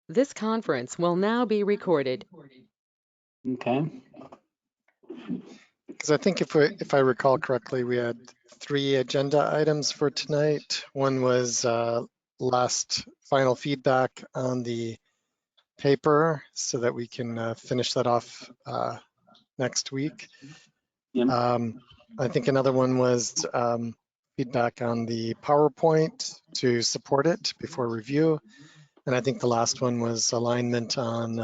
This conference will now be recorded. Okay. Because I think if I recall correctly, we had 3 agenda items for tonight. One was last final feedback on the paper so that we can finish that off next week. Yep. I think another one was feedback on the PowerPoint to support it before review. And I think the last one was alignment on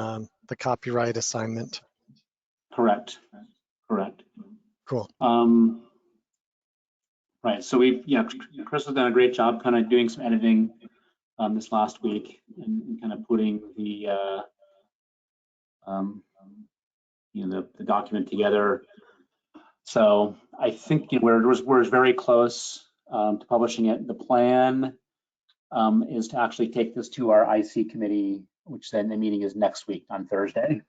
the copyright assignment. Correct. Cool. Right. So Chris has done a great job kind of doing some editing this last week and kind of putting the the document together. So I think we're very close to publishing it. The plan is to actually take this to our IC committee, which then the meeting is next week on Thursday.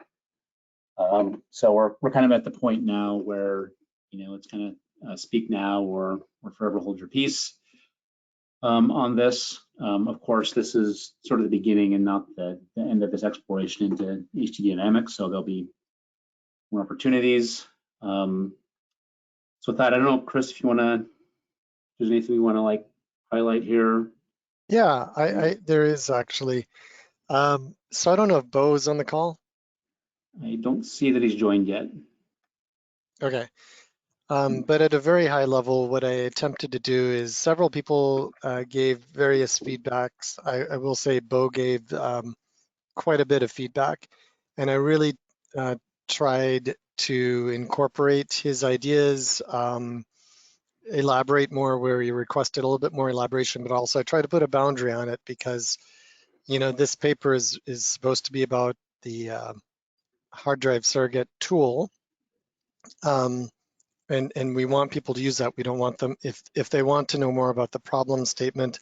So we're kind of at the point now where it's kind of speak now or forever hold your peace on this. Of course, this is sort of the beginning and not the end of this exploration into HDD dynamics. So there'll be more opportunities. So with that, I don't know, Chris, if you want to, if there's anything you want to like highlight here. Yeah, there is actually. So I don't know if Bo is on the call. I don't see that he's joined yet. Okay. But at a very high level, what I attempted to do is several people gave various feedbacks. I will say Bo gave quite a bit of feedback, and I really tried to incorporate his ideas, elaborate more where he requested a little bit more elaboration, but also I try to put a boundary on it because, this paper is supposed to be about the hard drive surrogate tool. And we want people to use that. We don't want them, if they want to know more about the problem statement,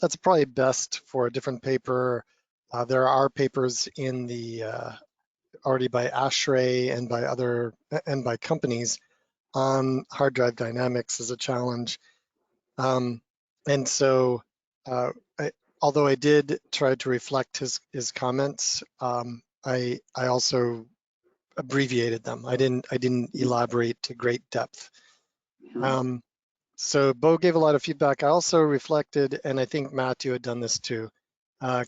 that's probably best for a different paper. There are papers in the already by ASHRAE and by companies on hard drive dynamics as a challenge. And so, although I did try to reflect his comments, I also abbreviated them. I didn't elaborate to great depth. So Bo gave a lot of feedback. I also reflected, and I think Matthew had done this too,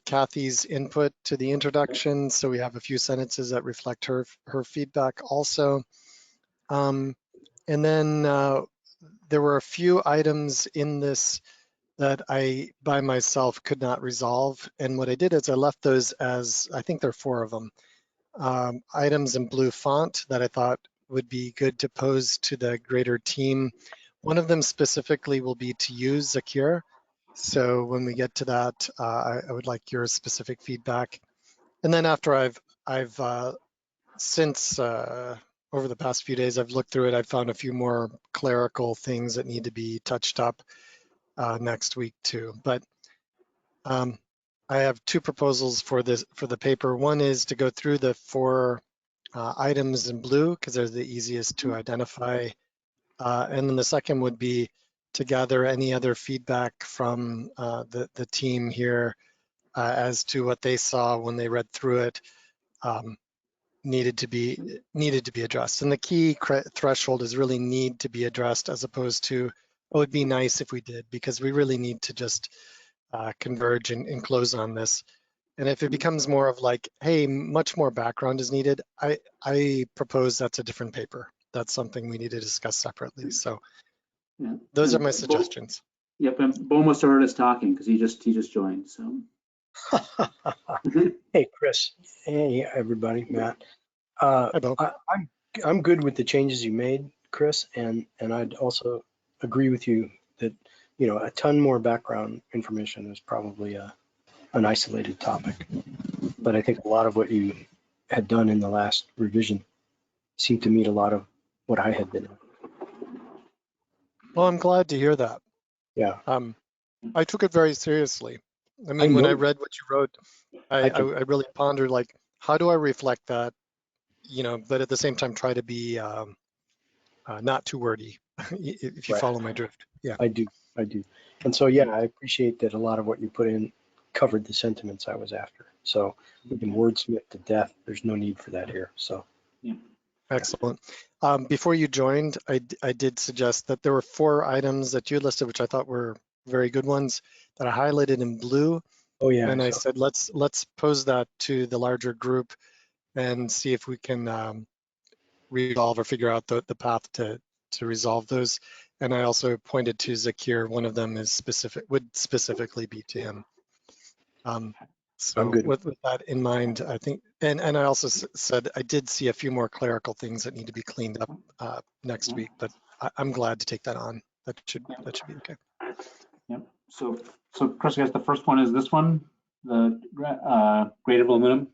Kathy's input to the introduction. So we have a few sentences that reflect her feedback also. And then there were a few items in this that I, by myself, could not resolve. And what I did is I left those as, I think there are 4 of them, items in blue font that I thought would be good to pose to the greater team. One of them specifically will be to use Zakir. So when we get to that, I would like your specific feedback. And then after I've since over the past few days, I've looked through it. I've found a few more clerical things that need to be touched up next week too. But I have 2 proposals for the paper. One is to go through the 4 items in blue because they're the easiest to identify. And then the second would be to gather any other feedback from the team here as to what they saw when they read through it needed to be addressed. And the key threshold is really need to be addressed as opposed to it would be nice if we did, because we really need to just converge and close on this. And if it becomes more of like, hey, much more background is needed, I propose that's a different paper. That's something we need to discuss separately. So those are my suggestions. Yep, and Bo must have heard us talking because he just joined. So. Hey, Chris. Hey, everybody. Matt. Hi, Bo. I'm good with the changes you made, Chris, and I'd also agree with you that a ton more background information is probably an isolated topic. But I think a lot of what you had done in the last revision seemed to meet a lot of what I had been in. Well, I'm glad to hear that. Yeah. I took it very seriously. I mean, when I read what you wrote, I really pondered, like, how do I reflect that, but at the same time try to be not too wordy, if you follow my drift. Yeah. I do. And so, yeah, I appreciate that a lot of what you put in covered the sentiments I was after. So we can wordsmith to death. There's no need for that here. So Excellent. Before you joined, I did suggest that there were 4 items that you listed, which I thought were very good ones, that I highlighted in blue. oh yeah. And I So, said, let's pose that to the larger group and see if we can resolve or figure out the path to resolve those. And I also pointed to Zakir. One of them is would specifically be to him. So I'm good. with that in mind, I think, and I also said I did see a few more clerical things that need to be cleaned up next week, but I'm glad to take that on. That should be okay. Yep. So Chris, I guess the first one is this one, the graded aluminum.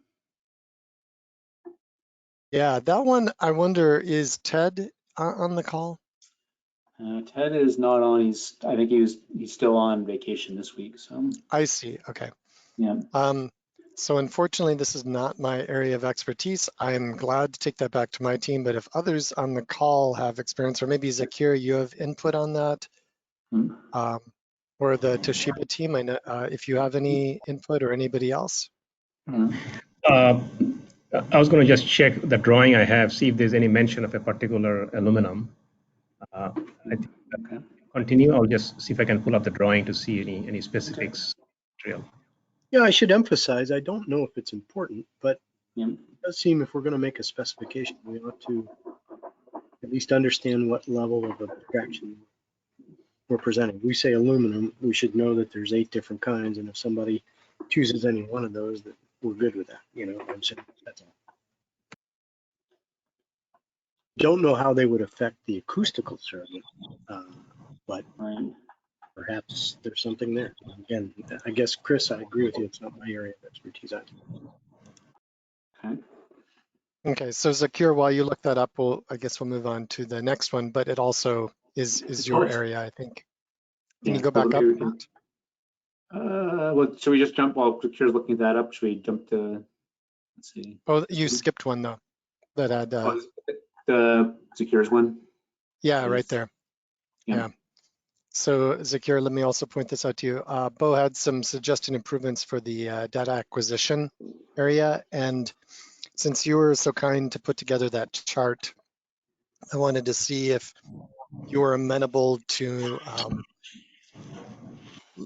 Yeah, that one, I wonder, is Ted on the call? Ted is not on. I think he's still on vacation this week. So I see. Okay. yeah. So unfortunately, this is not my area of expertise. I'm glad to take that back to my team, but if others on the call have experience, or maybe Zakir, you have input on that, or the Toshiba team, I know, if you have any input or anybody else. I was going to just check the drawing I have, see if there's any mention of a particular aluminum. I think Okay. continue. I'll just see if I can pull up the drawing to see any specifics. Real. Yeah, I should emphasize, I don't know if it's important, but Yeah. it does seem if we're going to make a specification, we ought to at least understand what level of abstraction we're presenting. We say aluminum, we should know that there's 8 different kinds, and if somebody chooses any one of those, that we're good with that. You know, I'm saying that's all. Don't know how they would affect the acoustical circuit, but Right. perhaps there's something there. Again, I guess, Chris, I agree with you. It's not my area of expertise. Okay. Okay, so Zakir, while you look that up, I guess we'll move on to the next one, but it also is your area, I think. Can you go back up, Matt? Well, should we just jump while Kira's looking that up? Should we jump to, let's see. Oh, you skipped one though, that had, The Zakir's one? yeah, right there. Yeah. Yeah. So Zakir, let me also point this out to you. Bo had some suggested improvements for the data acquisition area. And since you were so kind to put together that chart, I wanted to see if you were amenable to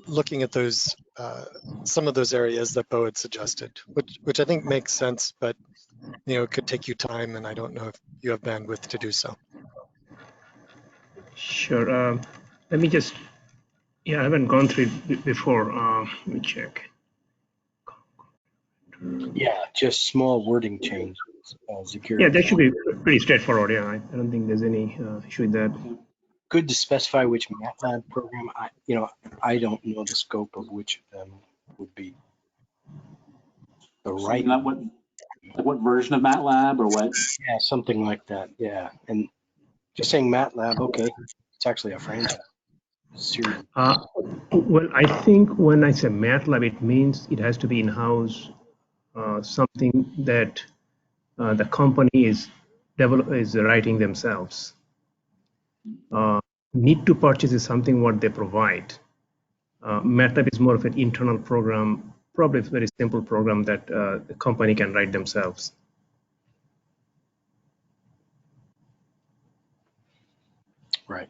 looking at those, some of those areas that Bo had suggested, which I think makes sense, but it could take you time, and I don't know if you have bandwidth to do so. Sure. Let me just. Yeah, I haven't gone through it before. Let me check. Yeah, just small wording change. Zakir. Yeah, that should be pretty straightforward. Yeah, I don't think there's any issue with that. Good to specify which MATLAB program. I don't know the scope of which of them would be the right. Not what version of MATLAB or what? Yeah, something like that. Yeah, and just saying MATLAB, okay, it's actually a franchise. Series. Well, I think when I say MATLAB, it means it has to be in-house, something that the company is writing themselves. Need to purchase is something what they provide. MATLAB is more of an internal program, probably a very simple program that the company can write themselves. Right.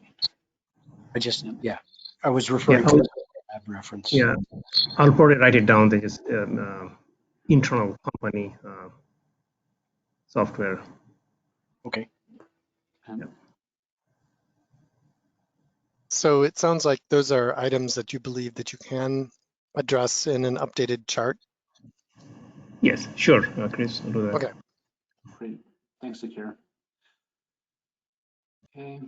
I was referring to the lab reference. Yeah, I'll probably write it down. They just internal company software. Okay. So it sounds like those are items that you believe that you can address in an updated chart. Yes, sure, Chris, I'll do that. Okay. Great. Thanks, Zakir. Okay.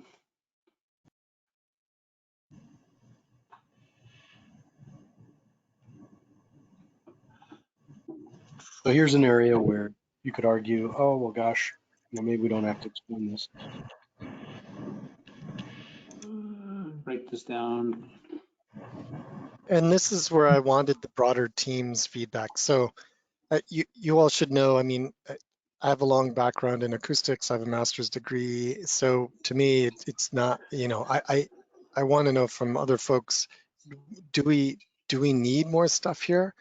So here's an area where you could argue, oh, well, gosh, maybe we don't have to explain this. Break this down. And this is where I wanted the broader team's feedback. So you all should know, I mean, I have a long background in acoustics. I have a master's degree. So to me, it's not, I want to know from other folks, do we need more stuff here?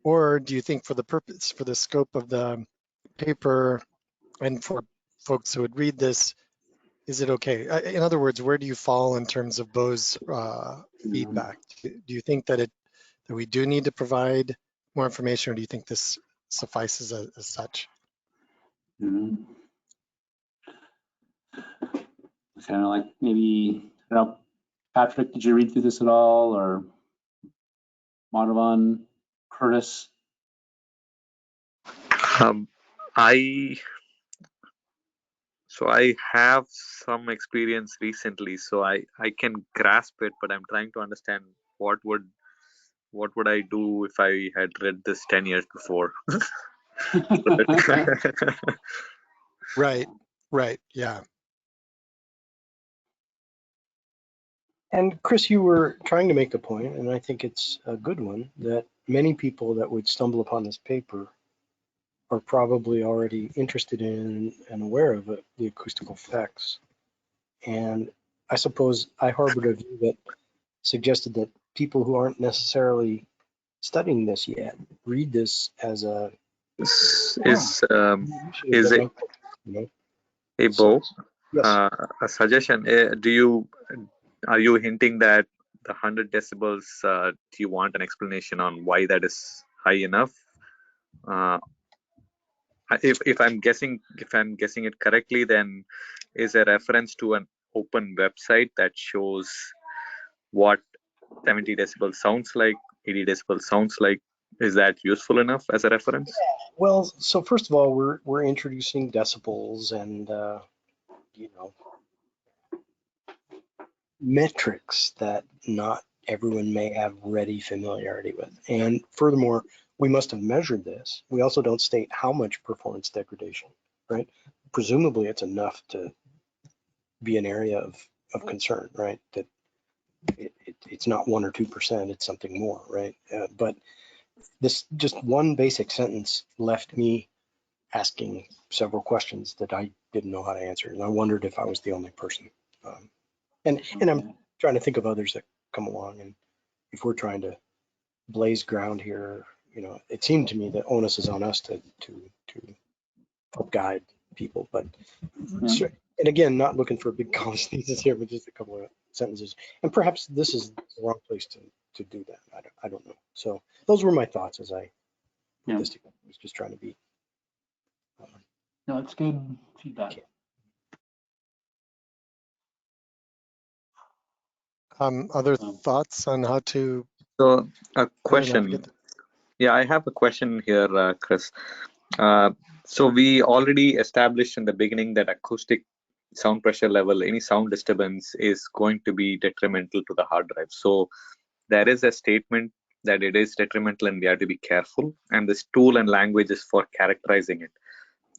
Or do you think for the purpose, for the scope of the paper and for folks who would read this, is it okay? In other words, where do you fall in terms of Bo's feedback? Do you think that we do need to provide more information, or do you think this suffices as such? Mhm. It's kind of like maybe, I don't know, Patrick, did you read through this at all, or Madhavan, Curtis? I have some experience recently, so I can grasp it, but I'm trying to understand what would I do if I had read this 10 years before. Right, yeah. And Chris, you were trying to make a point, and I think it's a good one, that many people that would stumble upon this paper are probably already interested in and aware of it, the acoustical effects. And I suppose I harbored a view that suggested that people who aren't necessarily studying this yet read this as a is initiative that it might, you know. a So, Bo? yes. A suggestion. Are you hinting that the 100 decibels? Do you want an explanation on why that is high enough? If I'm guessing it correctly, then is a reference to an open website that shows what 70 decibels sounds like, 80 decibels sounds like. Is that useful enough as a reference? Well, so first of all, we're introducing decibels and you know, metrics that not everyone may have ready familiarity with. And furthermore, we must have measured this. We also don't state how much performance degradation, right? Presumably it's enough to be an area of concern, right? That it's not 1 or 2%, it's something more, right? But this just one basic sentence left me asking several questions that I didn't know how to answer. And I wondered if I was the only person. And I'm trying to think of others that come along, and if we're trying to blaze ground here, you know, it seemed to me that onus is on us to help guide people. But Yeah. and again, not looking for big conversations here, but just a couple of sentences. And perhaps this is the wrong place to do that. I don't know. So those were my thoughts as I put this together. I was just trying to be. No, that's good feedback. Other thoughts on how to? So a I question. forget Yeah, I have a question here, Chris. So we already established in the beginning that acoustic sound pressure level, any sound disturbance is going to be detrimental to the hard drive. So there is a statement that it is detrimental and we have to be careful. And this tool and language is for characterizing it.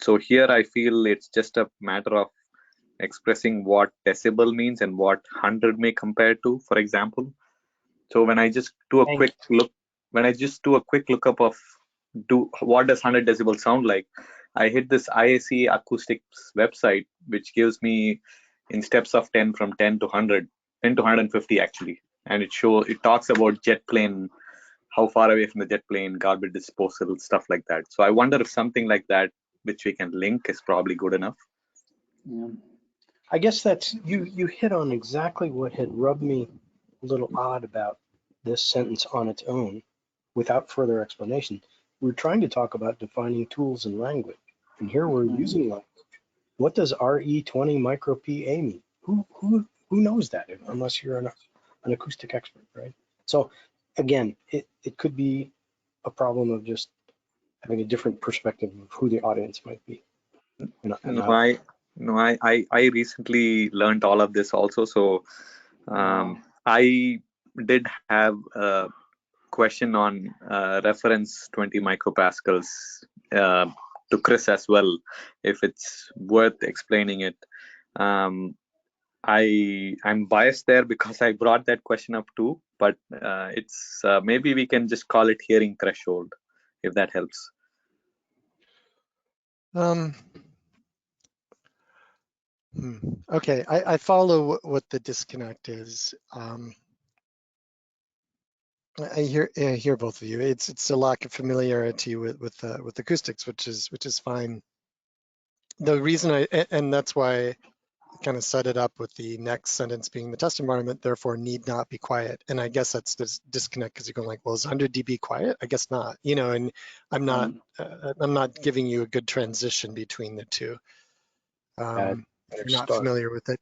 So here I feel it's just a matter of expressing what decibel means and what 100 may compare to, for example. So when I just do a quick lookup of what does 100 decibels sound like, I hit this IAC acoustics website, which gives me in steps of 10 from 10 to 100, 10 to 150 actually, and it talks about jet plane, how far away from the jet plane, garbage disposal, stuff like that. So I wonder if something like that, which we can link, is probably good enough. Yeah. I guess that's you hit on exactly what had rubbed me a little odd about this sentence on its own without further explanation. We're trying to talk about defining tools and language, and here we're using language. What does RE20 micro PA mean? Who knows that unless you're an acoustic expert, right? So again, it could be a problem of just having a different perspective of who the audience might be. I recently learned all of this also. So I did have a question on reference 20 micropascals to Chris as well, if it's worth explaining it. I'm biased there because I brought that question up too, but it's maybe we can just call it hearing threshold, if that helps. Okay, I follow what the disconnect is. I hear both of you. It's a lack of familiarity with acoustics, which is fine. The reason and that's why I kind of set it up with the next sentence being the test environment, therefore need not be quiet. And I guess that's this disconnect because you're going like, well, is 100 dB quiet? I guess not. You know, and I'm not giving you a good transition between the two. If you're not Start. familiar with it,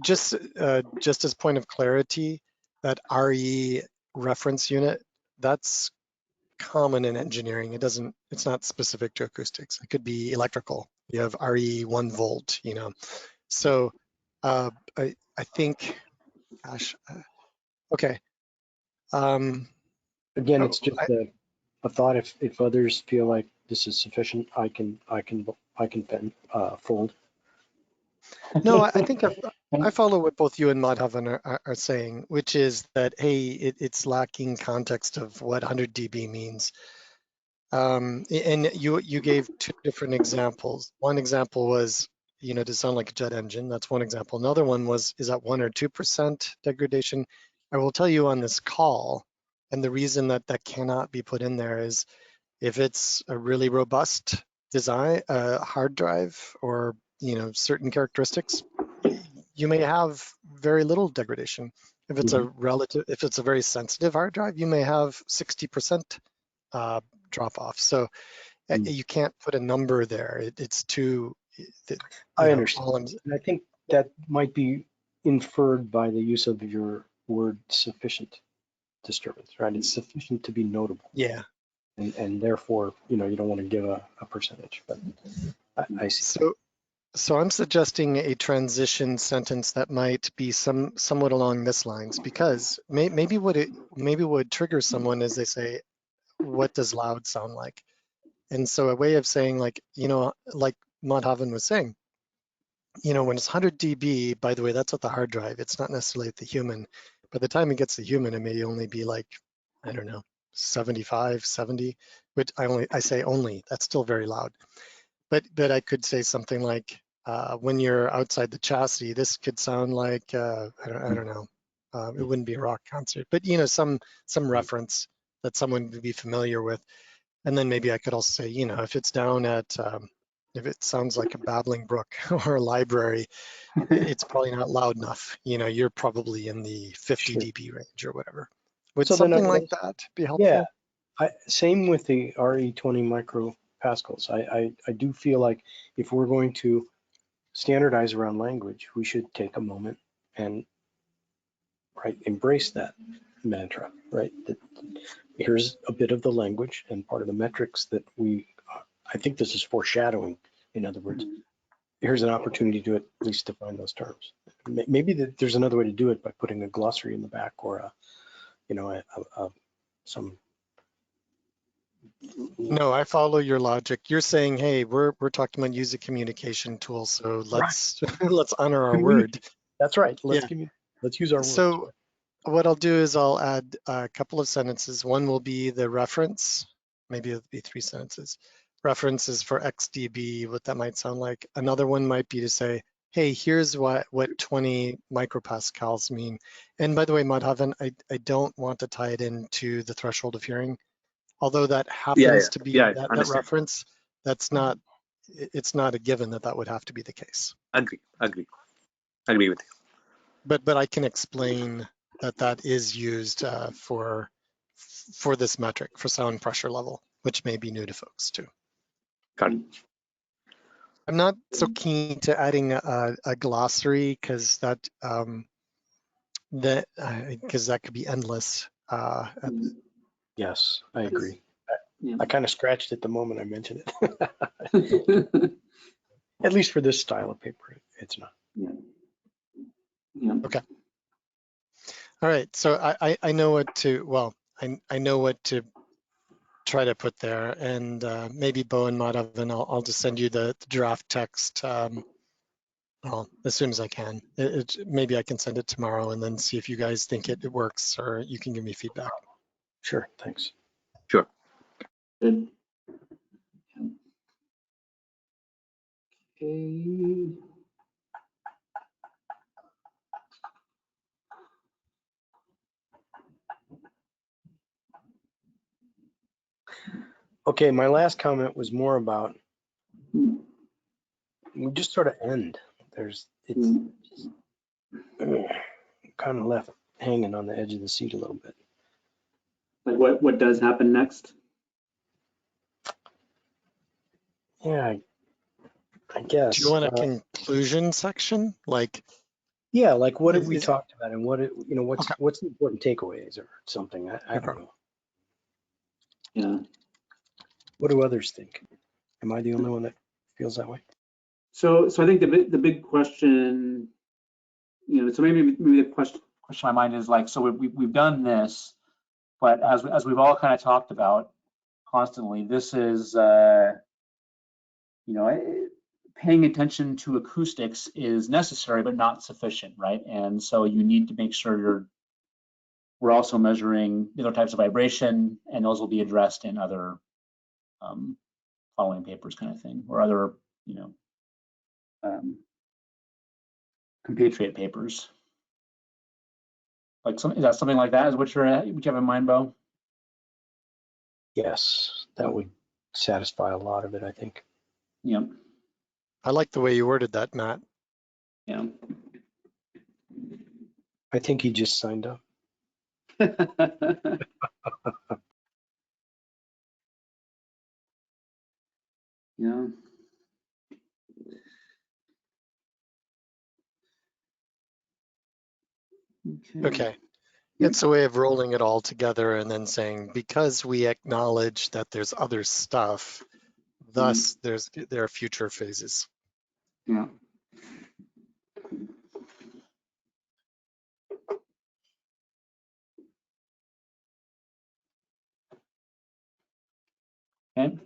just as point of clarity, that RE reference unit, that's common in engineering. It's not specific to acoustics. It could be electrical. You have RE 1 volt, you know. So I think, gosh, okay. Again, it's just a thought. If others feel like this is sufficient, I can fold. No, I think I follow what both you and Madhavan are saying, which is that, hey, it's lacking context of what 100 dB means. And you gave two different examples. One example was, you know, to sound like a jet engine. That's one example. Another one was, is that 1 or 2% degradation? I will tell you on this call, and the reason that that cannot be put in there is if it's a really robust design, hard drive, or, you know, certain characteristics, you may have very little degradation. If it's if it's a very sensitive hard drive, you may have 60% drop off. So you can't put a number there. It's too. I understand. And I think that might be inferred by the use of your word sufficient disturbance, right? It's sufficient to be notable. Yeah. And therefore, you know, you don't want to give a percentage, but I see. So I'm suggesting a transition sentence that might be somewhat along this lines, because maybe what would trigger someone is they say, what does loud sound like? And so a way of saying, like, you know, like Madhavan was saying, you know, when it's 100 dB, by the way, that's at the hard drive. It's not necessarily at the human. By the time it gets to human, it may only be like, I don't know, 75, 70, which I say only, that's still very loud. But I could say something like, when you're outside the chassis, this could sound like, I don't know, it wouldn't be a rock concert, but, you know, some reference that someone would be familiar with. And then maybe I could also say, you know, if it's down at, if it sounds like a babbling brook or a library, it's probably not loud enough. You know, you're probably in the 50 dB range or whatever. Would So something like that be helpful? Yeah, same with the RE20 micropascals. I do feel like if we're going to standardize around language, we should take a moment and embrace that mantra, right? That here's a bit of the language and part of the metrics that I think this is foreshadowing. In other words, here's an opportunity to at least define those terms. Maybe there's another way to do it by putting a glossary in the back or some. No, I follow your logic. You're saying, hey, we're talking about use a communication tool, so let's let's honor our word. That's right. Let's use our words. So what I'll do is I'll add a couple of sentences. One will be the reference. Maybe it'll be 3 sentences. References for XDB, what that might sound like. Another one might be to say, hey, here's what 20 micropascals mean. And by the way, Madhavan, I don't want to tie it into the threshold of hearing. Although that happens to be that reference, it's not a given that would have to be the case. Agree with you. But I can explain that is used for this metric, for sound pressure level, which may be new to folks too. Got it. I'm not so keen to adding a glossary because that could be endless. Yes, I agree. I kind of scratched it the moment I mentioned it. At least for this style of paper, it's not. Okay. All right. So I know what to, well, I know what to try to put there, and maybe Bo and Madhavan, I'll just send you the draft text well, as soon as I can. Maybe I can send it tomorrow and then see if you guys think it works, or you can give me feedback. Sure, thanks. Sure. Good. Okay. Okay, my last comment was more about, we just sort of end. It's kind of left hanging on the edge of the seat a little bit. Like what does happen next? Yeah, I guess. Do you want a conclusion section? Like, Yeah, like what have we is- talked about, and what, what's Okay. what's the important takeaways or something? I don't know. Yeah. What do others think? Am I the only one that feels that way? So I think the big question, so maybe the question in my mind is like, so we've done this, but as we've all kind of talked about constantly, this is paying attention to acoustics is necessary but not sufficient, right? And so you need to make sure we're also measuring the other types of vibration, and those will be addressed in other following papers, kind of thing, or other compatriot papers. Like is that something like that? Is what you have in mind, Bo? Yes, that would satisfy a lot of it, I think. Yep. I like the way you worded that, Matt. Yeah. I think he just signed up. Yeah. Okay. It's a way of rolling it all together and then saying, because we acknowledge that there's other stuff, thus there are future phases. Yeah. Okay.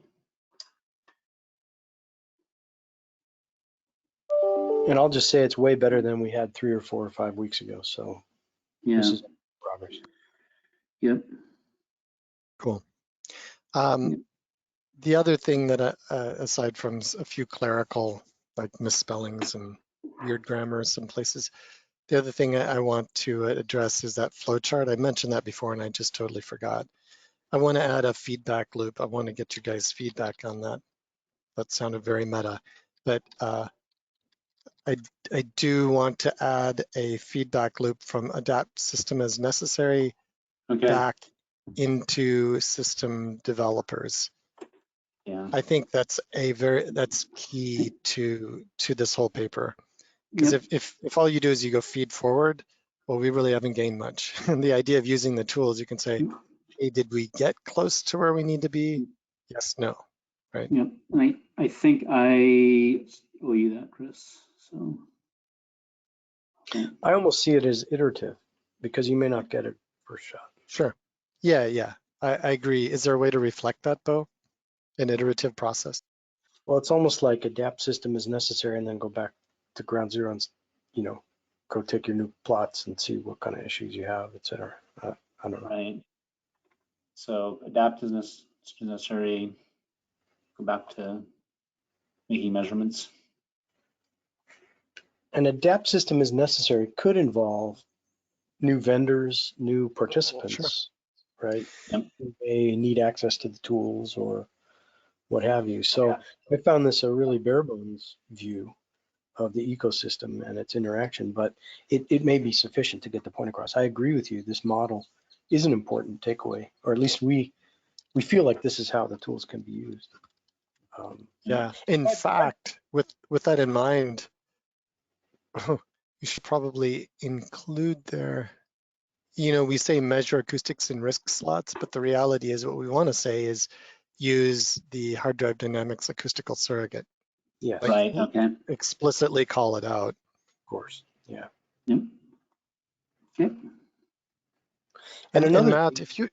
And I'll just say it's way better than we had 3 or 4 or 5 weeks ago. So Yeah. this is progress. Yep. Cool. Yep. The other thing that, aside from a few clerical, like misspellings and weird grammar in some places, the other thing I want to address is that flowchart. I mentioned that before and I just totally forgot. I want to add a feedback loop. I want to get you guys' feedback on that. That sounded very meta, but I do want to add a feedback loop from adapt system as necessary Okay. back into system developers. Yeah. I think that's key to this whole paper. Because Yep. if all you do is you go feed forward, well, we really haven't gained much. And the idea of using the tools, you can say, hey, did we get close to where we need to be? Yes, no, right? Yep. And I think I owe you that, Chris. So. Okay. I almost see it as iterative because you may not get it first shot. Sure. Yeah. I agree. Is there a way to reflect that, Bo? An iterative process? Well, it's almost like adapt system is necessary and then go back to ground zero and, go take your new plots and see what kind of issues you have, et cetera. I don't know. Right. So adapt is necessary. Go back to making measurements. An adapt system is necessary could involve new vendors, new participants, right? Yep. Who may need access to the tools or what have you. So I found this a really bare bones view of the ecosystem and its interaction, but it may be sufficient to get the point across. I agree with you. This model is an important takeaway, or at least we feel like this is how the tools can be used. Yeah. In fact, with that in mind, you should probably include there, we say measure acoustics in risk slots, but the reality is what we want to say is use the hard drive dynamics acoustical surrogate. Yes, Right. Okay. Explicitly call it out. of course. Yeah. Yep. Okay. And another Matt, thing,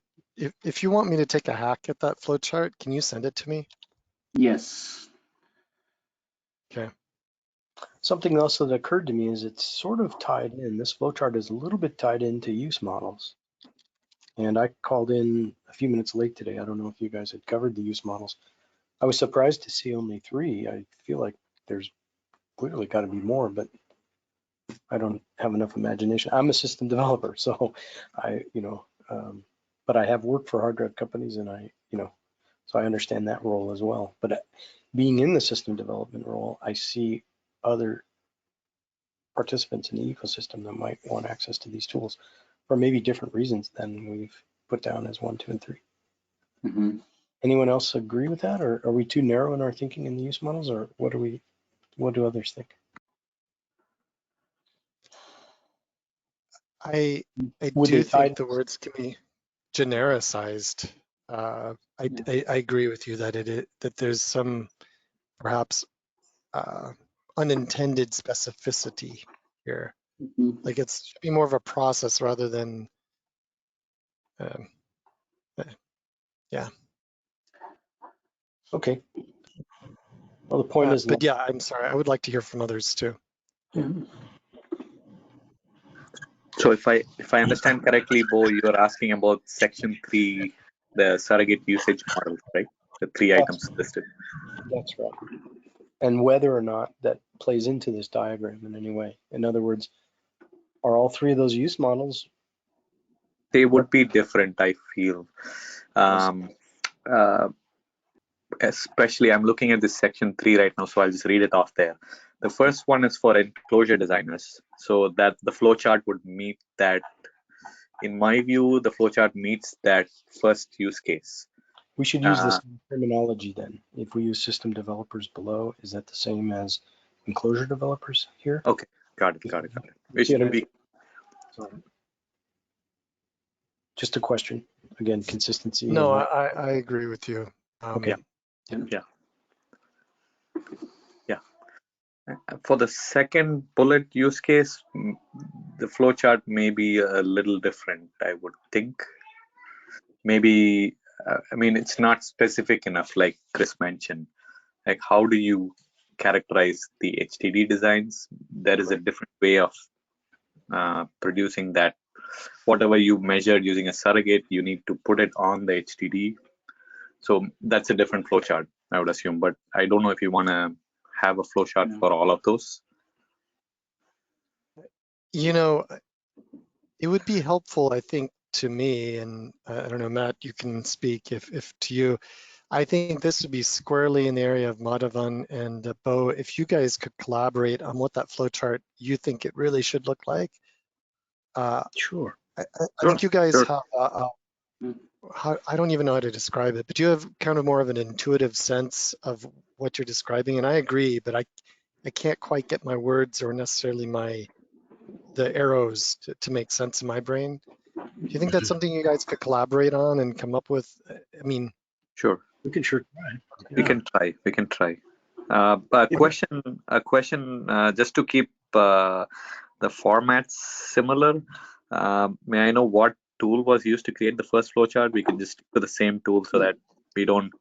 if you want me to take a hack at that flowchart, can you send it to me? Yes. Okay. something else that occurred to me is it's sort of tied in. This flowchart is a little bit tied into use models. And I called in a few minutes late today. I don't know if you guys had covered the use models. I was surprised to see only 3. I feel like there's clearly got to be more, but I don't have enough imagination. I'm a system developer, so but I have worked for hard drive companies, and So I understand that role as well. But being in the system development role, I see other participants in the ecosystem that might want access to these tools for maybe different reasons than we've put down as 1, 2, and 3. Mm-hmm. Anyone else agree with that, or are we too narrow in our thinking in the use models, or what do others think? I Would they do tie? think the words can be genericized. I agree with you that that there's some perhaps unintended specificity here. Mm-hmm. Like it should be more of a process rather than, um, yeah. Okay. Well, the point is, But yeah, I'm sorry. I would like to hear from others too. So if I understand correctly, Bo, you're asking about section 3, the surrogate usage models, right? The 3 items listed. that's right. And whether or not that plays into this diagram in any way. In other words, are all 3 of those use models? They would be different, I feel. Especially, I'm looking at this section 3 right now, so I'll just read it off there. The first one is for enclosure designers, so that the flowchart would meet that. In my view, the flowchart meets that first use case. We should use this terminology then. If we use system developers below, is that the same as enclosure developers here? Okay, got it. Just a question. Again, consistency. No, I agree with you. Okay. Yeah. For the second bullet use case, the flowchart may be a little different, I would think. Maybe, I mean, it's not specific enough, like Chris mentioned. Like, how do you characterize the HDD designs? There is a different way of producing that. Whatever you measured using a surrogate, you need to put it on the HDD. So that's a different flowchart, I would assume. But I don't know if you want to have a flowchart for all of those. You know, it would be helpful, I think, to me, and I don't know, Matt, you can speak if to you. I think this would be squarely in the area of Madhavan and Bo. If you guys could collaborate on what that flowchart you think it really should look like. Sure. I think you guys have, I don't even know how to describe it, but you have kind of more of an intuitive sense of what you're describing. And I agree, but I can't quite get my words or necessarily the arrows to make sense in my brain. Do you think that's something you guys could collaborate on and come up with? I mean, sure, we can sure try. We can try. A question, just to keep the formats similar. May I know what tool was used to create the first flowchart? We can just stick to the same tool so that we don't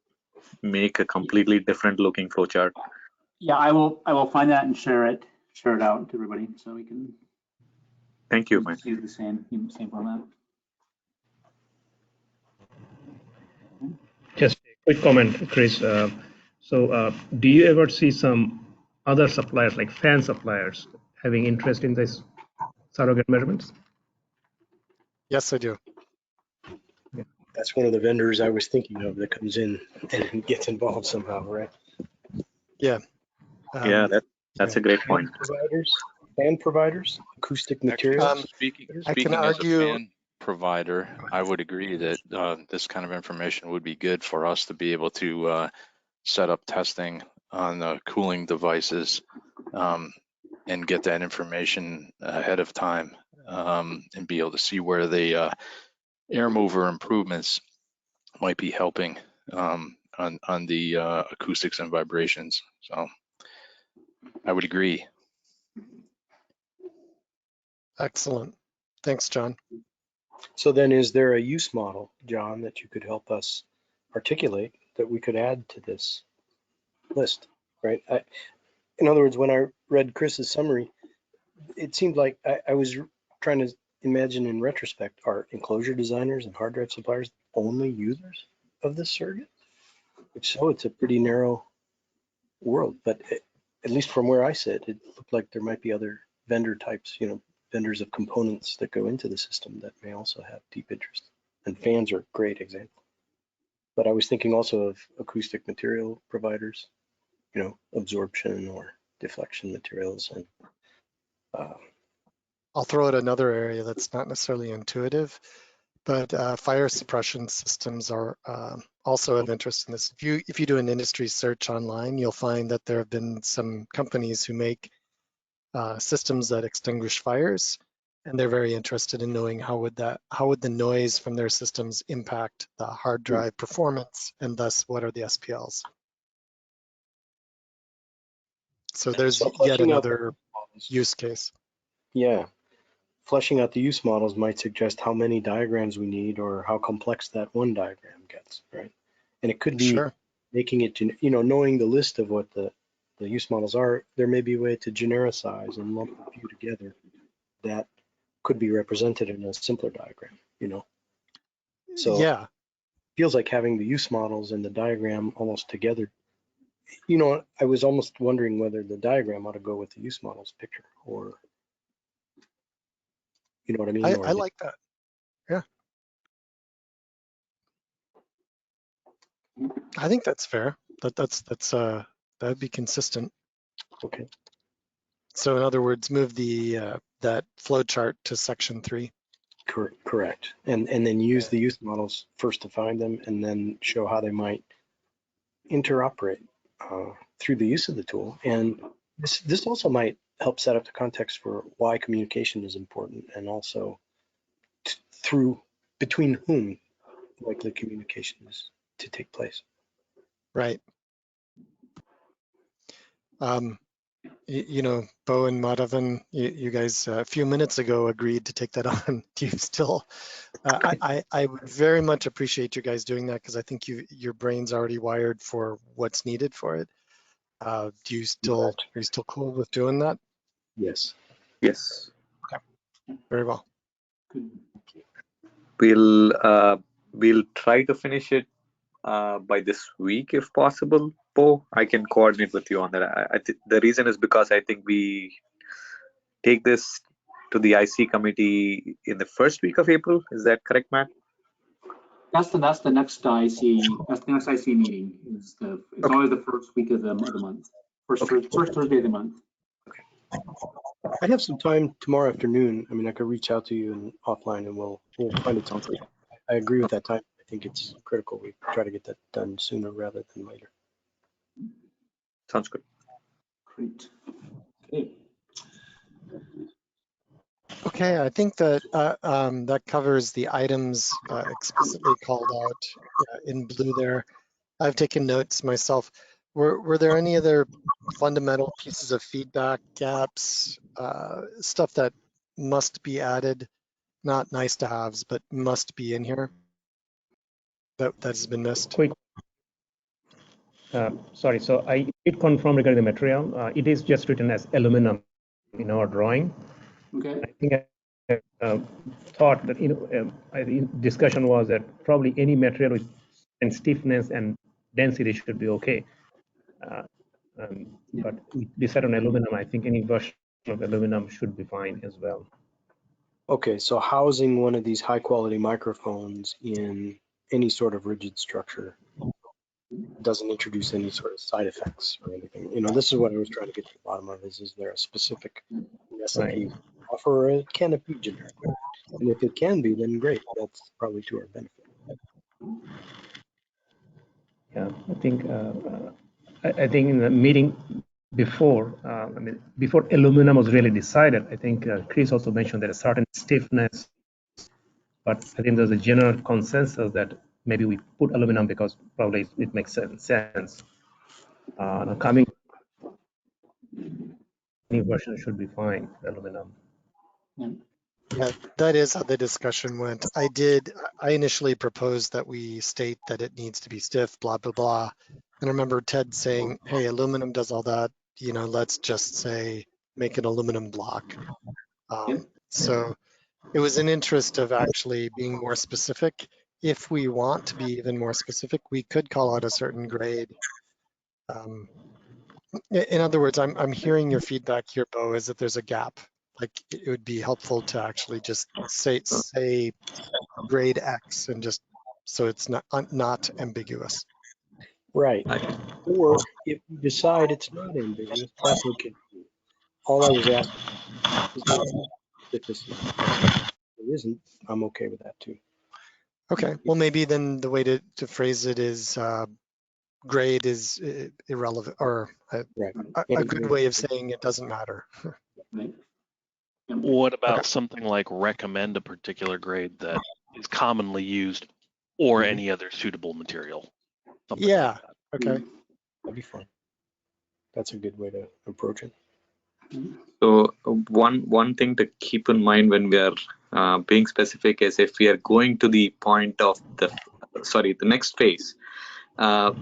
make a completely different looking flowchart. Yeah, I will find that and share it out to everybody so we can. Thank you, Mike. Use the same format. Just a quick comment, Chris. Do you ever see some other suppliers, like fan suppliers, having interest in this surrogate measurements? yes, I do. That's one of the vendors I was thinking of that comes in and gets involved somehow, right? Yeah. Yeah, that's a great point. Fan providers, acoustic materials. Speaking I can as argue, a fan provider, I would agree that this kind of information would be good for us to be able to set up testing on the cooling devices and get that information ahead of time and be able to see where the air mover improvements might be helping on the acoustics and vibrations. So I would agree. excellent. Thanks, John. So then is there a use model, John, that you could help us articulate that we could add to this list, right? In other words, when I read Chris's summary, it seemed like I was trying to imagine in retrospect, are enclosure designers and hard drive suppliers only users of this surrogate? If so, it's a pretty narrow world, but at least from where I sit, it looked like there might be other vendor types, vendors of components that go into the system that may also have deep interest. And fans are a great example. But I was thinking also of acoustic material providers, you know, absorption or deflection materials. And I'll throw out another area that's not necessarily intuitive, but fire suppression systems are also of interest in this. If you do an industry search online, you'll find that there have been some companies who make systems that extinguish fires, and they're very interested in knowing how would the noise from their systems impact the hard drive performance, and thus what are the SPLs. So there's so yet fleshing out another use case. Yeah, fleshing out the use models might suggest how many diagrams we need or how complex that one diagram gets, right? And it could be Sure. making it, you know, knowing the list of what the use models are, there may be a way to genericize and lump a few together that could be represented in a simpler diagram, you know? So Yeah. feels like having the use models and the diagram almost together. You know, I was almost wondering whether the diagram ought to go with the use models picture, or, you know what I mean? I like that. Yeah. I think that's fair. That'd be consistent. Okay, So in other words, move the that flow chart to section 3. correct. And then use the use models first to find them, and then show how they might interoperate through the use of the tool. And this also might help set up the context for why communication is important, and also through between whom likely communication is to take place. Right. You know, Bo and Madhavan, you guys a few minutes ago agreed to take that on. Do you still? I would very much appreciate you guys doing that, because I think your brain's already wired for what's needed for it. Are you still cool with doing that? Yes. Yes. Okay. Very well. We'll try to finish it by this week if possible. Poe, I can coordinate with you on that. The reason is because I think we take this to the IC committee in the first week of April. Is that correct, Matt? That's the next IC. That's the next IC meeting. It's always the first week of the month. First Thursday of the month. I have some time tomorrow afternoon. I mean, I could reach out to you and offline, and we'll find a time. I agree with that time. I think it's critical we try to get that done sooner rather than later. Sounds good. Great. Okay. Okay, I think that that covers the items explicitly called out in blue there. I've taken notes myself. Were there any other fundamental pieces of feedback, gaps, stuff that must be added, not nice to haves, but must be in here that has been missed? Quick. Sorry, so I did confirm regarding the material. It is just written as aluminum in our drawing. Okay. I think I thought that, I think discussion was that probably any material with and stiffness and density should be okay. But we decided on aluminum. I think any version of aluminum should be fine as well. Okay, so housing one of these high quality microphones in any sort of rigid structure doesn't introduce any sort of side effects or anything. You know, this is what I was trying to get to the bottom of, is there a specific recipe Right. offer, or can it be generic? And if it can be, then great. That's probably to our benefit. Yeah, I think in the meeting before, before aluminum was really decided, I think Chris also mentioned that a certain stiffness, but I think there's a general consensus that maybe we put aluminum because probably it makes sense. Now coming, any version should be fine, aluminum. Yeah, that is how the discussion went. I initially proposed that we state that it needs to be stiff, blah, blah, blah. And I remember Ted saying, hey, aluminum does all that, let's just say, make an aluminum block. So it was an interest of actually being more specific. If we want to be even more specific, we could call out a certain grade. In other words, I'm hearing your feedback here, Bo, is that there's a gap. Like it would be helpful to actually just say grade X and just so it's not ambiguous. Right. Or if you decide it's not ambiguous, that's okay. All I was asking is there any specificity? If there isn't, I'm okay with that too. Okay, well, maybe then the way to phrase it is grade is irrelevant, or Right. a good way of saying it doesn't matter. Right. What about Okay. something like recommend a particular grade that is commonly used or any other suitable material? Something Yeah, like that. okay. That'd be fun. That's a good way to approach it. So one thing to keep in mind when we are being specific is if we are going to the point of the next phase,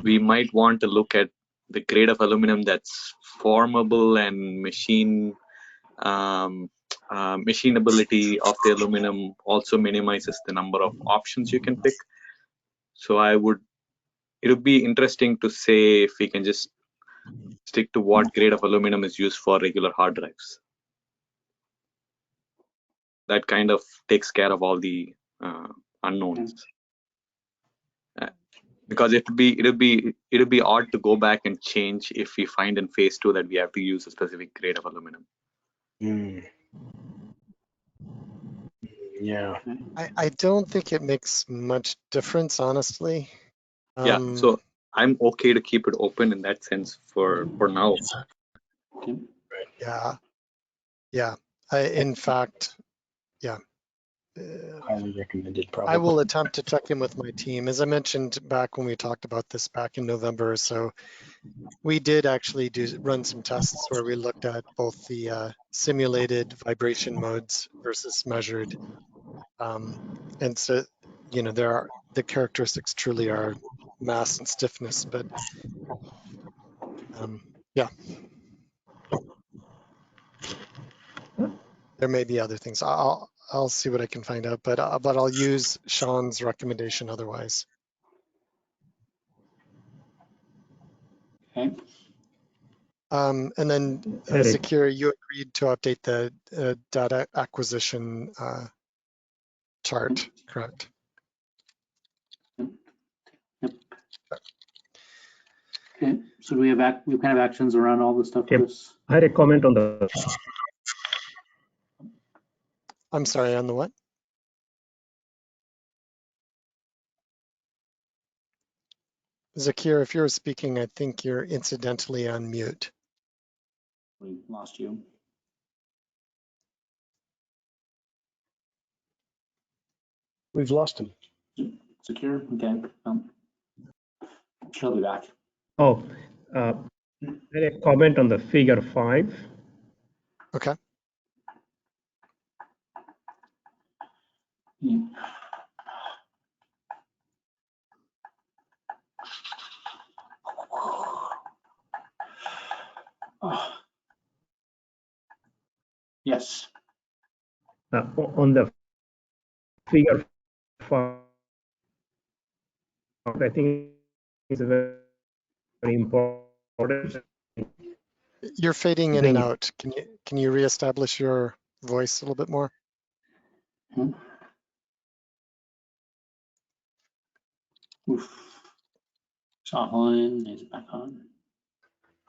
we might want to look at the grade of aluminum that's formable and machinability of the aluminum also minimizes the number of options you can pick. So it would be interesting to say if we can just stick to what grade of aluminum is used for regular hard drives. That kind of takes care of all the unknowns. Because it would be odd to go back and change if we find in phase 2 that we have to use a specific grade of aluminum. Yeah. I don't think it makes much difference, honestly. Yeah, so I'm okay to keep it open in that sense for now. Okay. Yeah. In fact, yeah. Highly recommended, probably. I will attempt to check in with my team. As I mentioned back when we talked about this back in November, so we did actually run some tests where we looked at both the simulated vibration modes versus measured. And so, the characteristics truly are mass and stiffness, but yeah. There may be other things. I'll see what I can find out, but I'll use Sean's recommendation otherwise. Okay. And then Zakir, you agreed to update the data acquisition chart, correct? Yep. Okay. So do we have kind of actions around all this stuff, Yep. Chris? I had a comment on the. I'm sorry, on the what? Zakir, if you're speaking, I think you're incidentally on mute. We lost you. We've lost him. Secure? Okay. She'll be back. Oh, I had a comment on the figure 5. Okay. Yeah. Oh. Yes. On the figure 5, I think it's a very important. You're fading in and out. Can you reestablish your voice a little bit more? Oof. It's offline. Is it back on?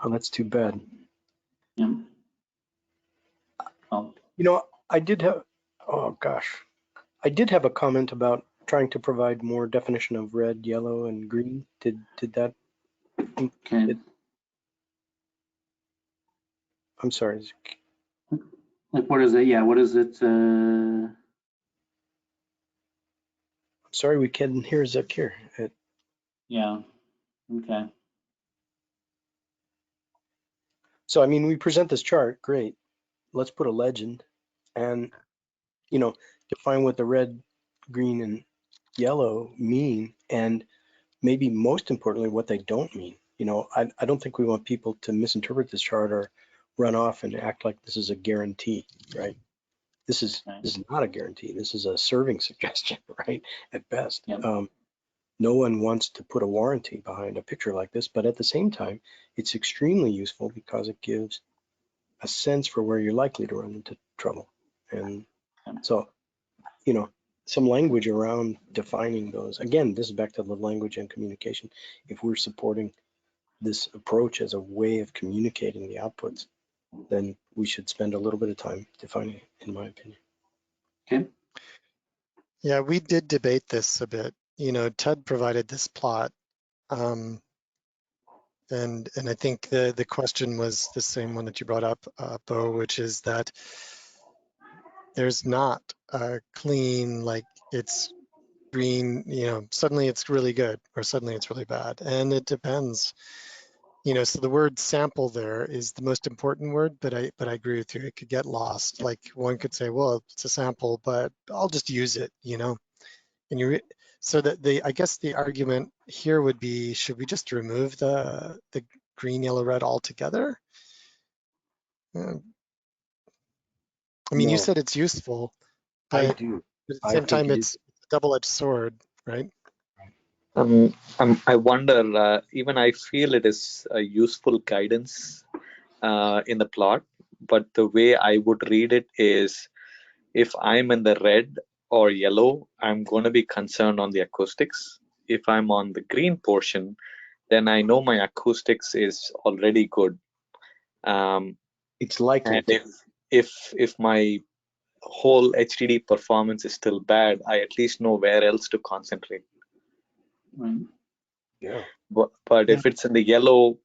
Oh, that's too bad. Yeah. Oh. You know, I did have a comment about trying to provide more definition of red, yellow, and green. Did that? Okay. I'm sorry. Like, what is it? Yeah, what is it? I'm sorry, we can't hear Zakir. Yeah. Okay. So, I mean, we present this chart, great. Let's put a legend and, define what the red, green, and yellow mean, and maybe most importantly, what they don't mean. I don't think we want people to misinterpret this chart or run off and act like this is a guarantee, right? This is not a guarantee. This is a serving suggestion, right? At best. Yep. No one wants to put a warranty behind a picture like this, but at the same time, it's extremely useful because it gives a sense for where you're likely to run into trouble. And so, some language around defining those. Again, this is back to the language and communication. If we're supporting this approach as a way of communicating the outputs, then we should spend a little bit of time defining it, in my opinion. Okay. Yeah, we did debate this a bit. You know, Ted provided this plot. And I think the question was the same one that you brought up, Bo, which is that there's not a clean, like it's green, you know, suddenly it's really good or suddenly it's really bad. And it depends, you know, so the word sample there is the most important word, but I agree with you, it could get lost. Like one could say, well, it's a sample, but I'll just use it, you know, and so that I guess the argument here would be, should we just remove the green, yellow, red altogether? I mean, you No, said it's useful, I but do. at the I same think time, it it's a double-edged sword, right? I wonder, even I feel it is a useful guidance in the plot, but the way I would read it is, if I'm in the red or yellow, I'm going to be concerned on the acoustics. If I'm on the green portion, then I know my acoustics is already good. It's likely And to. if my whole HDD performance is still bad, I at least know where else to concentrate. Right. Yeah. But if it's in the yellow,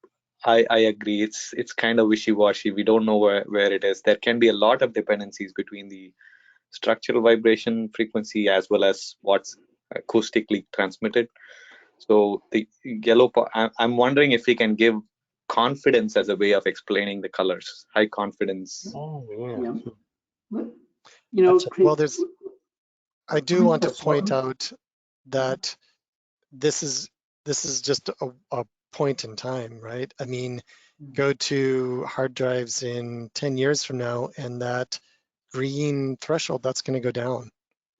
I agree. It's kind of wishy-washy. We don't know where it is. There can be a lot of dependencies between the structural vibration frequency as well as what's acoustically transmitted. So the yellow, I'm wondering if we can give confidence as a way of explaining the colors. High confidence. Oh, yeah. Yeah. You know, Well, I do want to That's point what- out that this is just a point in time, right? I mean, go to hard drives in 10 years from now, and that green threshold, that's going to go down,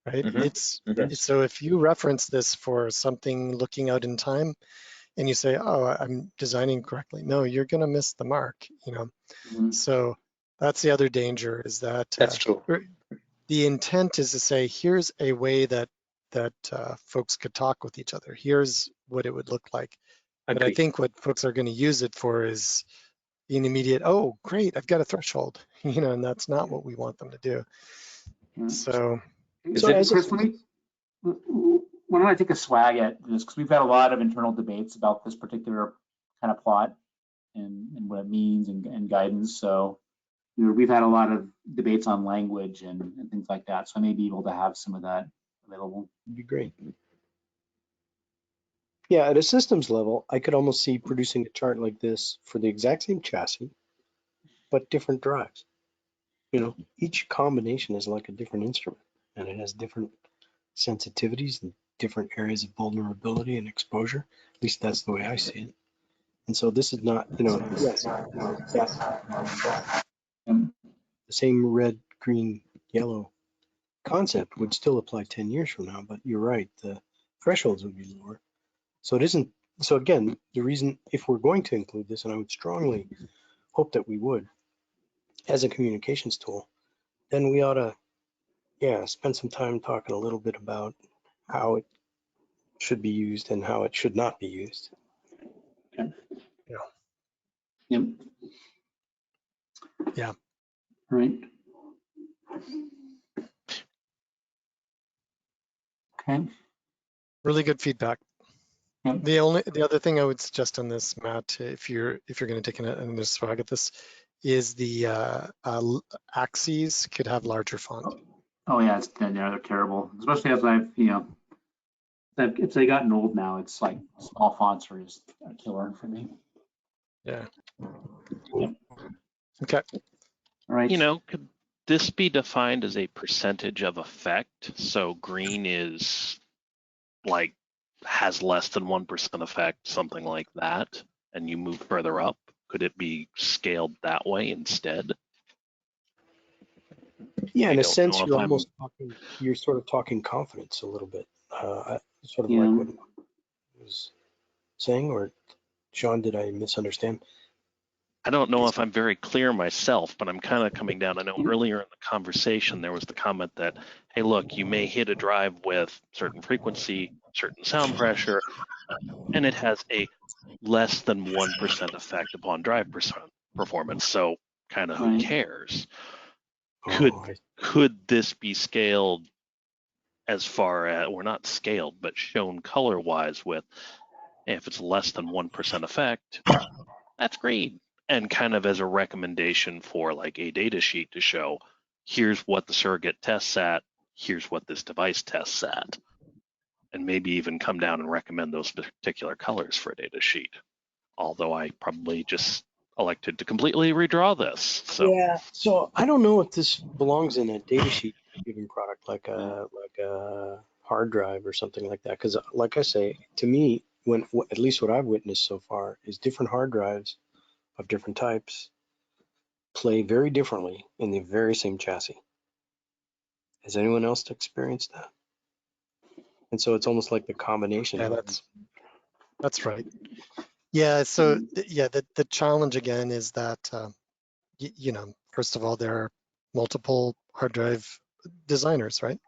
right? Mhm. So if you reference this for something looking out in time, and you say, oh, I'm designing correctly, no, you're going to miss the mark, you know. Mhm. So that's the other danger, is that That's true. the intent is to say, here's a way that folks could talk with each other. Here's what it would look like. But I Agree. think what folks are going to use it for is an immediate, oh, great, I've got a threshold, you know, and that's not what we want them to do. Yeah. So Is So it as a, Chris, why don't I take a swag at this? Because we've had a lot of internal debates about this particular kind of plot and what it means and guidance. So we've had a lot of debates on language and things like that. So I may be able to have some of that available. would be great. Yeah, at a systems level, I could almost see producing a chart like this for the exact same chassis, but different drives. You know, each combination is like a different instrument, and it has different sensitivities and different areas of vulnerability and exposure. At least that's the way I see it. And so this is not, you know, yes, Um, the same red, green, yellow concept would still apply 10 years from now, but you're right, the thresholds would be lower. So it isn't, so again, the reason, if we're going to include this, and I would strongly hope that we would, as a communications tool, then we ought to, yeah, spend some time talking a little bit about how it should be used and how it should not be used. Yep. Yeah. Right. Okay. really good feedback. Yep. The other thing I would suggest on this, Matt, if you're going to take another swag at this, is the axes could have larger font. Oh yeah, they're terrible. Especially as I've, if they've gotten old now, it's like small fonts are just a killer for me. Yeah. Yep. Okay. All right. You know, could this be defined as a percentage of effect? So green is like has less than 1% effect, something like that, and you move further up. Could it be scaled that way instead? Yeah, I in a don't sense, know if you're I'm almost talking, you're sort of talking confidence a little bit, sort of Yeah. like what I was saying, or Sean, did I misunderstand? I don't know if I'm very clear myself, but I'm kind of coming down. I know earlier in the conversation, there was the comment that, hey, look, you may hit a drive with certain frequency, certain sound pressure, and it has a less than 1% effect upon drive performance. So kind of who Right. cares? Oh, Could this be scaled as far as, or not scaled, but shown color wise with, hey, if it's less than 1% effect, that's green. And kind of as a recommendation for like a data sheet to show, here's what the surrogate tests at, here's what this device tests at. And maybe even come down and recommend those particular colors for a data sheet. Although I probably just elected to completely redraw this. So yeah. So I don't know if this belongs in a data sheet given product like a hard drive or something like that. Because like I say, to me, when at least what I've witnessed so far is different hard drives of different types play very differently in the very same chassis. Has anyone else experienced that? And so it's almost like the combination. Yeah, that's right. Yeah, so yeah, the challenge again is that you know, first of all, there are multiple hard drive designers, right?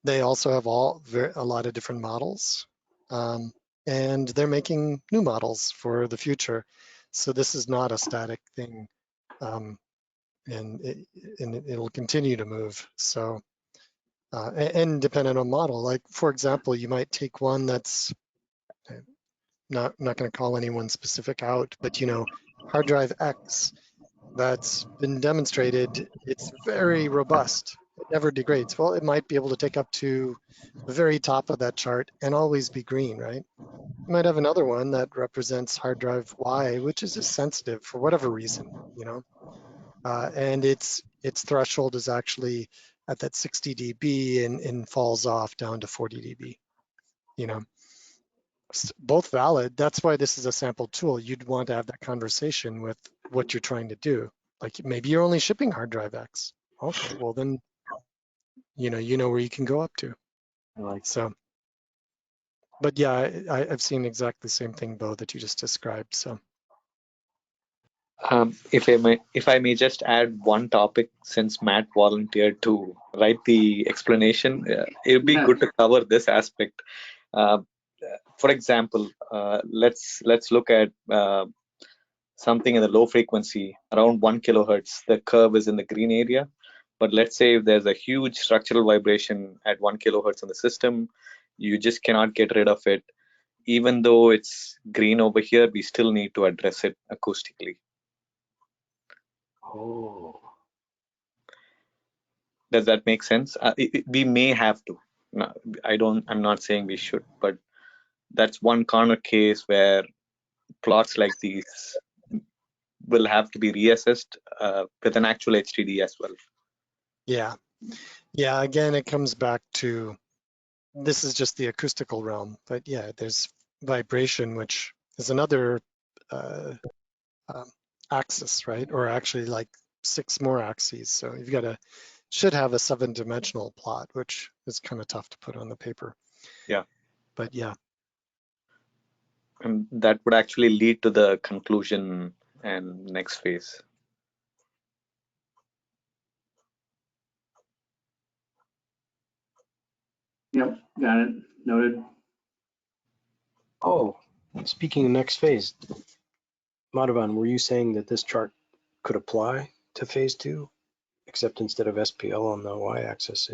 They also have a lot of different models, and they're making new models for the future. So this is not a static thing, and it'll continue to move. So, and dependent on model, like for example, you might take one that's not going to call anyone specific out, but you know, hard drive X that's been demonstrated, it's very robust. It never degrades. Well, it might be able to take up to the very top of that chart and always be green, right? You might have another one that represents hard drive Y, which is just sensitive for whatever reason, you know, and its threshold is actually at that 60 dB and falls off down to 40 dB, you know. Both valid. That's why this is a sample tool. You'd want to have that conversation with what you're trying to do. Like maybe you're only shipping hard drive X. Okay, well then, you know where you can go up to. I like So, but yeah, I've seen exactly the same thing, Bo, that you just described. So, If I may just add one topic, since Matt volunteered to write the explanation, it would be Yeah. good to cover this aspect. For example, let's look at something in the low frequency, around 1 kilohertz. The curve is in the green area. But let's say if there's a huge structural vibration at 1 kilohertz in the system, you just cannot get rid of it. Even though it's green over here, we still need to address it acoustically. Oh, Does that make sense? We may have to. No, I'm not saying we should, but that's one corner case where plots like these will have to be reassessed with an actual HDD as well. yeah. Again, it comes back to this is just the acoustical realm, but yeah, there's vibration, which is another axis, right? Or actually like 6 more axes. So you've should have a 7-dimensional plot, which is kind of tough to put on the paper. Yeah. But yeah. And that would actually lead to the conclusion and next phase. Yep, got it. Noted. oh, speaking of next phase, Madhavan, were you saying that this chart could apply to phase 2, except instead of SPL on the y-axis,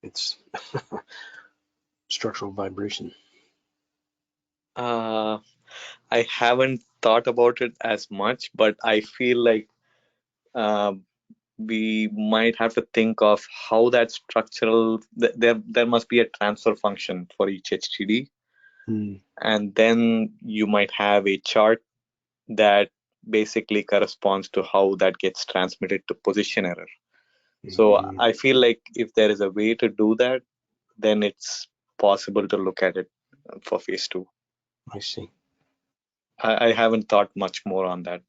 it's structural vibration? I haven't thought about it as much, but I feel like we might have to think of how that structural, there must be a transfer function for each HDD. And then you might have a chart that basically corresponds to how that gets transmitted to position error. So I feel like if there is a way to do that, then it's possible to look at it for phase 2. I see. I haven't thought much more on that.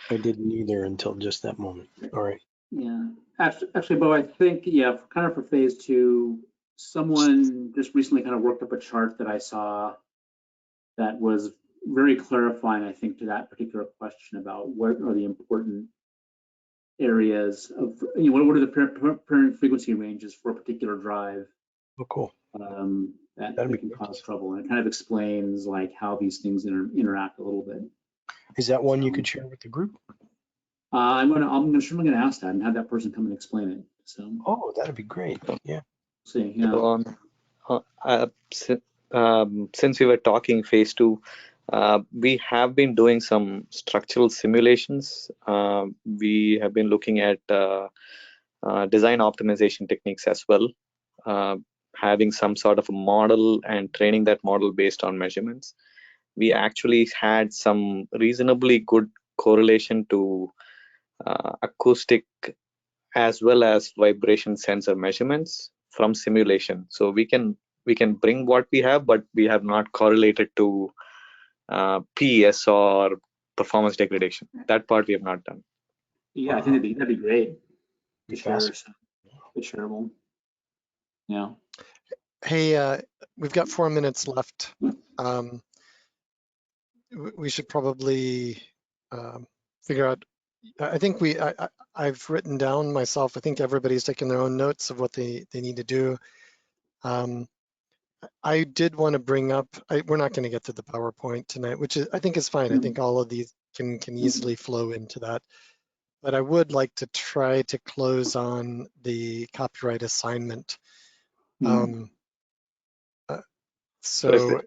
I didn't either until just that moment. All right. Yeah, actually, Bo, I think, yeah, kind of for phase 2, someone just recently kind of worked up a chart that I saw that was very clarifying, I think, to that particular question about what are the important areas of, what are the parent frequency ranges for a particular drive Oh, cool. that That'd be can great. cause trouble. And it kind of explains like how these things interact a little bit. Is that one you could share with the group? I'm certainly gonna ask that and have that person come and explain it. So, Oh, that'd be great. Yeah. see, So, since we were talking phase 2, we have been doing some structural simulations. We have been looking at design optimization techniques as well, having some sort of a model and training that model based on measurements. We actually had some reasonably good correlation to acoustic as well as vibration sensor measurements from simulation. So we can bring what we have, but we have not correlated to PES or performance degradation. That part we have not done. yeah, I think that'd be great to Be share. fascinating. It's shareable. Yeah. Hey, we've got 4 minutes left. We should probably figure out. I think I've written down myself. I think everybody's taken their own notes of what they need to do. I did want to bring up. We're not going to get to the PowerPoint tonight, which I think is fine. I think all of these can easily flow into that. But I would like to try to close on the copyright assignment. So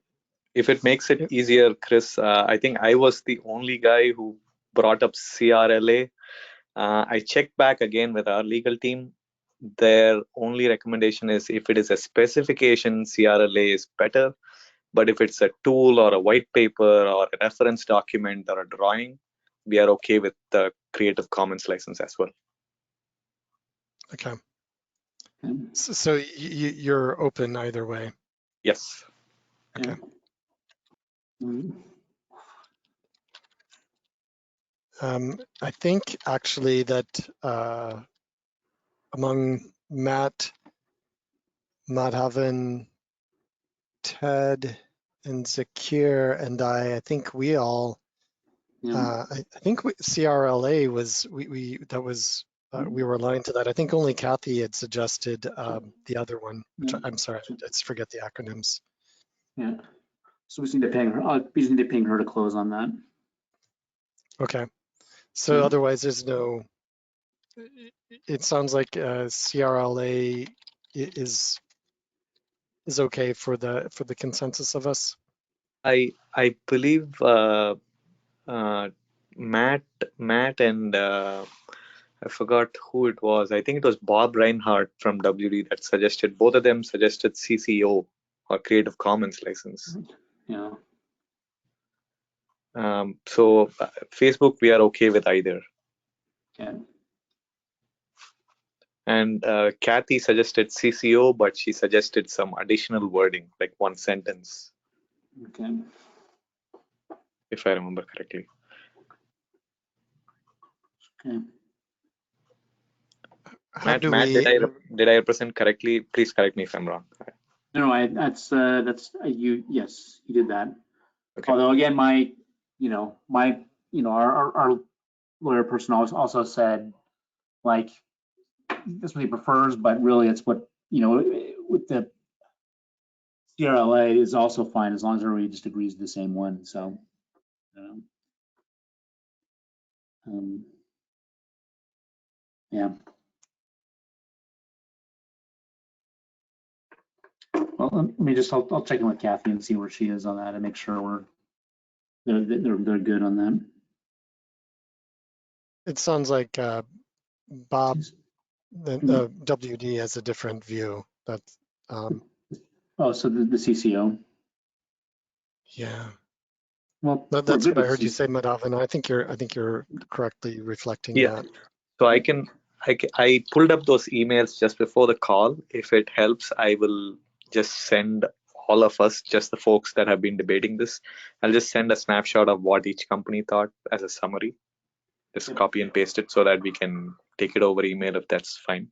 if it makes it easier, Chris, I think I was the only guy who brought up CRLA. I checked back again with our legal team. Their only recommendation is if it is a specification, CRLA is better. But if it's a tool or a white paper or a reference document or a drawing, we are okay with the Creative Commons license as well. Okay. So you're open either way. Yes. Okay. I think actually that among Matt, Madhavan, Ted, and Zakir and I think we all, I think CRLA was, we were aligned to that. I think only Kathy had suggested the other one, which I'm sorry, I forget the acronyms. Yeah. So we just need to ping her. We just need to ping her to close on that. Okay. So otherwise, there's no. It sounds like CRLA is okay for the consensus of us. I believe Matt and I forgot who it was. I think it was Bob Reinhardt from WD that suggested, both of them suggested CCO or Creative Commons license. Yeah. So Facebook, we are okay with either. Yeah. And Kathy suggested CCO, but she suggested some additional wording, like one sentence. Okay. If I remember correctly. Okay. Matt, did I represent correctly? Please correct me if I'm wrong. No, that's you. Yes, you did that. Okay. Although again, our lawyer person also said, like, that's what he prefers, but really it's what, with the CRLA is also fine as long as everybody just agrees to the same one. So, yeah. Well, let me just, I'll check in with Kathy and see where she is on that and make sure they're good on that. It sounds like Bob, the WD has a different view. That's oh, so the CCO. Yeah. Well, that's what I heard you say, Madhavan. I think you're correctly reflecting that. So I pulled up those emails just before the call. If it helps, I will just send all of us, just the folks that have been debating this. I'll just send a snapshot of what each company thought as a summary. Just copy and paste it so that we can take it over email if that's fine.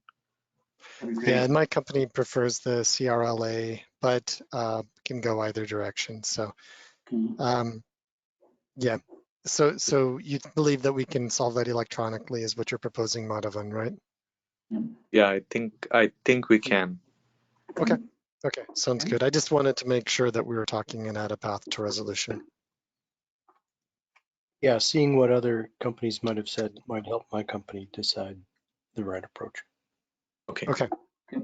Yeah, and my company prefers the CRLA, but can go either direction. So Yeah. So you believe that we can solve that electronically is what you're proposing, Madhavan, right? Yeah, I think we can. Okay. Okay. Sounds good. I just wanted to make sure that we were talking and had a path to resolution. Yeah, seeing what other companies might have said might help my company decide the right approach. Okay. Okay.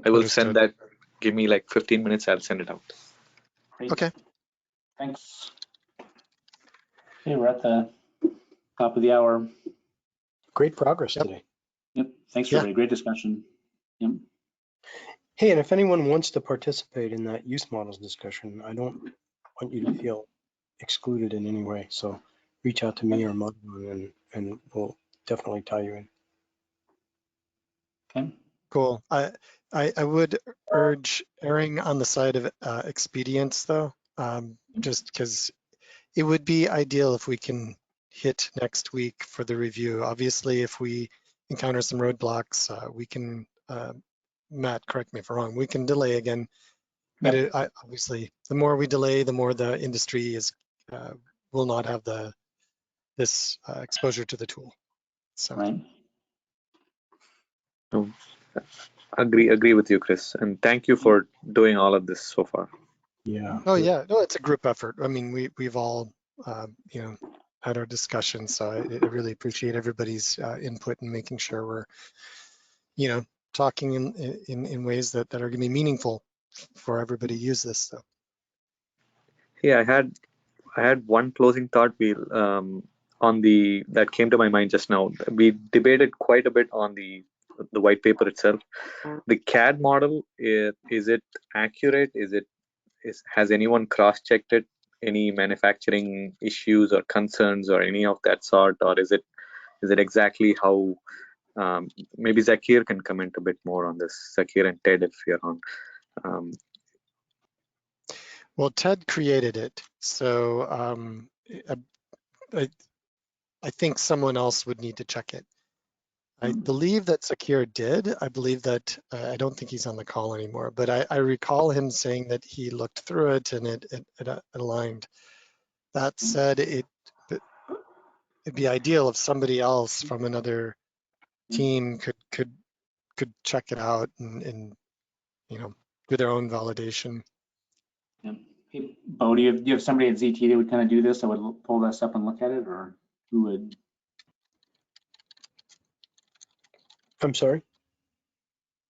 I will Understood. send that. Give me like 15 minutes. I'll send it out. Great. Okay. Thanks. Okay, we're at the top of the hour. Great progress Yep. today. Yep. Thanks, Yeah. everybody. Great discussion. Yep. Hey, and if anyone wants to participate in that use models discussion, I don't want you to feel excluded in any way. So reach out to me or Mugman and we'll definitely tie you in. Okay. Cool. I would urge erring on the side of expedience, though, just because it would be ideal if we can hit next week for the review. Obviously, if we encounter some roadblocks, we can, Matt, correct me if I'm wrong, we can delay again. But obviously, the more we delay, the more the industry is will not have this exposure to the tool. So. Right. So, agree with you, Chris, and thank you for doing all of this so far. Yeah. Oh yeah, no, it's a group effort. I mean, we've all had our discussions, so I really appreciate everybody's input and making sure we're talking in ways that are going to be meaningful for everybody to use this. So. Yeah, I had one closing thought. That came to my mind just now. We debated quite a bit on the white paper itself. The CAD model, is it accurate? Has anyone cross-checked it? Any manufacturing issues or concerns or any of that sort, or is it exactly how? Maybe Zakir can comment a bit more on this. Zakir and Ted, if you're on. Well, Ted created it, so I think someone else would need to check it. I believe that Zakir did. I believe that I don't think he's on the call anymore, but I recall him saying that he looked through it and it aligned. That said, it'd be ideal if somebody else from another team could check it out and do their own validation. Yeah. Hey, Bo, do you have somebody at ZT that would kind of do this, that would pull this up and look at it, or who would? I'm sorry?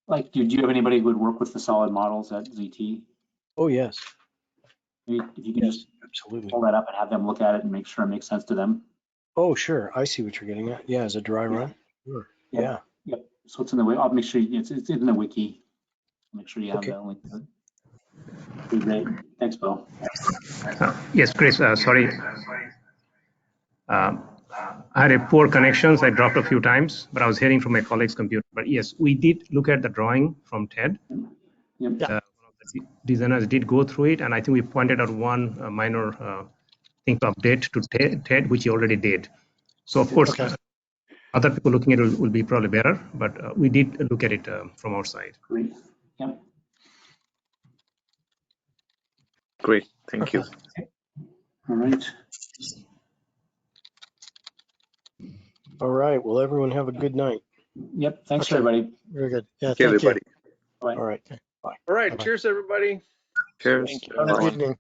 Like, do you have anybody who would work with the solid models at ZT? Oh, yes. Maybe if you could Yes, just absolutely. pull that up and have them look at it and make sure it makes sense to them. Oh, sure. I see what you're getting at. Yeah, as a dry run. Sure. Yep. Yeah. Yep. So it's in the way. I'll make sure it's in the wiki. Make sure you have Okay. that link to it. Be great. Thanks, Bo. Yes, Chris, sorry. I had a poor connections. I dropped a few times, but I was hearing from my colleague's computer. But yes, we did look at the drawing from Ted. Yep. Yeah. One of the designers did go through it, and I think we pointed out one minor thing to update to Ted, which he already did. So of course, Okay. other people looking at it will be probably better, but we did look at it from our side. Great. Yep. Great, thank you. All right. All right. Well, everyone have a good night. Yep. Thanks, Okay. everybody. Very good. Yeah, Thank you, thank you. everybody. Bye. All right. All right. Bye-bye. Cheers, everybody. Cheers. Thank you, Have a good everyone. evening.